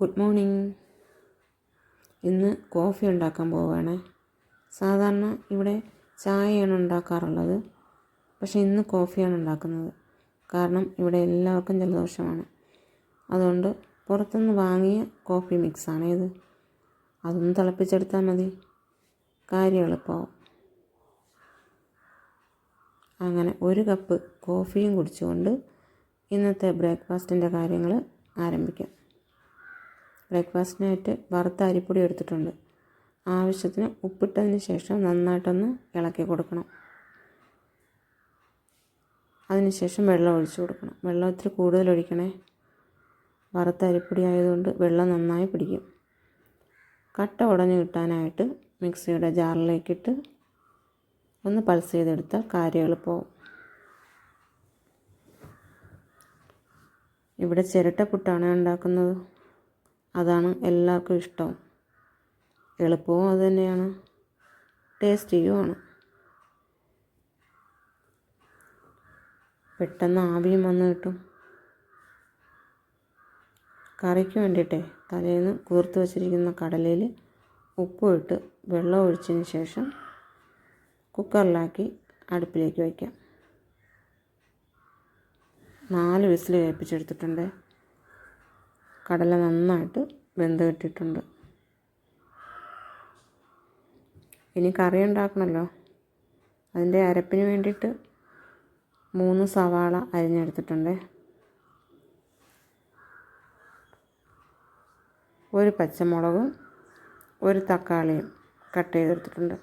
Good morning. ഇന്ന് coffee ഉണ്ടാക്കാൻ പോവുകയാണ്. സാധാരണ ഇവിടെ ചായയാണ് ഉണ്ടാക്കാറുള്ളത്, പക്ഷേ ഇന്ന് കോഫിയാണ് ഉണ്ടാക്കുന്നത്. കാരണം ഇവിടെ എല്ലാവർക്കും ജലദോഷമാണ്. അതുകൊണ്ട് പുറത്തുനിന്ന് വാങ്ങിയ കോഫി മിക്സാണ് ഇത്. അതൊന്ന് തിളപ്പിച്ചെടുത്താൽ മതി, കാര്യം എളുപ്പമാവും. അങ്ങനെ 1 കപ്പ് കോഫിയും കുടിച്ചുകൊണ്ട് ഇന്നത്തെ ബ്രേക്ക്ഫാസ്റ്റിൻ്റെ കാര്യങ്ങൾ ആരംഭിക്കാം. ബ്രേക്ക്ഫാസ്റ്റിനായിട്ട് വറുത്ത അരിപ്പൊടി എടുത്തിട്ടുണ്ട്. ആവശ്യത്തിന് ഉപ്പിട്ടതിന് ശേഷം നന്നായിട്ടൊന്ന് ഇളക്കി കൊടുക്കണം. അതിനുശേഷം വെള്ളം ഒഴിച്ചു കൊടുക്കണം. വെള്ളം ഇത്തിരി കൂടുതൽ ഒഴിക്കണേ. വറുത്ത അരിപ്പൊടി ആയതുകൊണ്ട് വെള്ളം നന്നായി പിടിക്കും. കട്ട ഉടഞ്ഞു കിട്ടാനായിട്ട് മിക്സിയുടെ ജാറിലേക്കിട്ട് ഒന്ന് പൾസ് ചെയ്തെടുത്താൽ കാര്യം എളുപ്പമാവും. ഇവിടെ ചിരട്ടപ്പുട്ടാണ് ഉണ്ടാക്കുന്നത്. അതാണ് എല്ലാവർക്കും ഇഷ്ടവും. എളുപ്പവും അതുതന്നെയാണ്, ടേസ്റ്റിയുമാണ്. പെട്ടെന്ന് ആവിയും വന്ന് കിട്ടും. കറിക്ക് വേണ്ടിയിട്ടേ തലേന്ന് കൂർത്ത് വച്ചിരിക്കുന്ന കടലയിൽ ഉപ്പും ഇട്ട് വെള്ളം ഒഴിച്ചതിന് ശേഷം കുക്കറിലാക്കി അടുപ്പിലേക്ക് വയ്ക്കാം. 4 വിസിൽ കേൾപ്പിച്ചെടുത്തിട്ടുണ്ട്. കടല നന്നായിട്ട് വെന്ത് കിട്ടിയിട്ടുണ്ട്. ഇനി കറി ഉണ്ടാക്കണമല്ലോ. അതിൻ്റെ അരപ്പിന് വേണ്ടിയിട്ട് 3 സവാള അരിഞ്ഞെടുത്തിട്ടുണ്ട്. 1 പച്ചമുളകും 1 തക്കാളിയും കട്ട് ചെയ്തെടുത്തിട്ടുണ്ട്.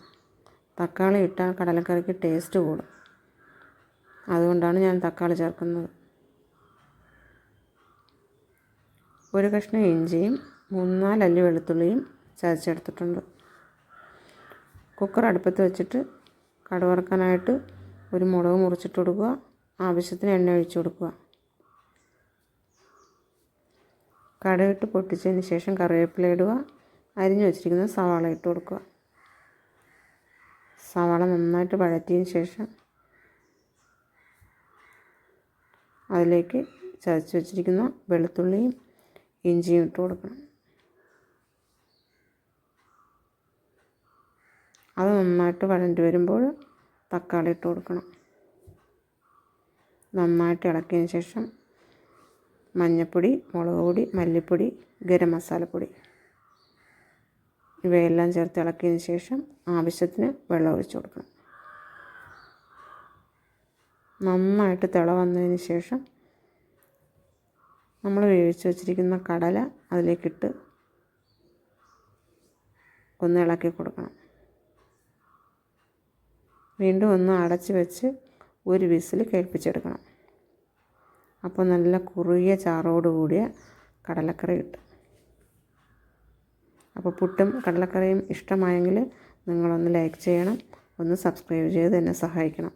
തക്കാളി ഇട്ടാൽ കടലക്കറിക്ക് ടേസ്റ്റ് കൂടും. അതുകൊണ്ടാണ് ഞാൻ തക്കാളി ചേർക്കുന്നത്. 1 കഷ്ണം ഇഞ്ചിയും 3-4 അല്ലി വെളുത്തുള്ളിയും ചതച്ചെടുത്തിട്ടുണ്ട്. കുക്കർ അടുപ്പത്ത് വെച്ചിട്ട് കടുക് വറുക്കാനായിട്ട് 1 മുളക് മുറിച്ചിട്ട് കൊടുക്കുക. ആവശ്യത്തിന് എണ്ണ ഒഴിച്ചു കൊടുക്കുക. കടുകിട്ട് പൊട്ടിച്ചതിന് ശേഷം കറിവേപ്പില ഇടുക. അരിഞ്ഞു വെച്ചിരിക്കുന്ന സവാള ഇട്ട് കൊടുക്കുക. സവാള നന്നായിട്ട് വഴറ്റിയതിന് ശേഷം അതിലേക്ക് ചതച്ച് വെച്ചിരിക്കുന്ന വെളുത്തുള്ളിയും ഇഞ്ചിയും ഇട്ട് കൊടുക്കണം. അത് നന്നായിട്ട് വഴണ്ടി വരുമ്പോൾ തക്കാളി ഇട്ട് കൊടുക്കണം. നന്നായിട്ട് ഇളക്കിയതിന് ശേഷം മഞ്ഞൾപ്പൊടി, മുളക് പൊടി, മല്ലിപ്പൊടി, ഗരം മസാലപ്പൊടി ഇവയെല്ലാം ചേർത്ത് ഇളക്കിയതിന് ശേഷം ആവശ്യത്തിന് വെള്ളം ഒഴിച്ചു കൊടുക്കണം. നന്നായിട്ട് തിള വന്നതിന് ശേഷം നമ്മൾ വേവിച്ച് വെച്ചിരിക്കുന്ന കടല അതിലേക്കിട്ട് ഒന്ന് ഇളക്കി കൊടുക്കണം. വീണ്ടും ഒന്ന് അടച്ച് വെച്ച് 1 വിസിൽ കേൾപ്പിച്ചെടുക്കണം. അപ്പോൾ നല്ല കുറുകിയ ചാറോട് കൂടിയ കടലക്കറി കിട്ടും. അപ്പോൾ പുട്ടും കടലക്കറിയും ഇഷ്ടമായെങ്കിൽ നിങ്ങളൊന്ന് ലൈക്ക് ചെയ്യണം, ഒന്ന് സബ്സ്ക്രൈബ് ചെയ്ത് എന്നെ സഹായിക്കണം.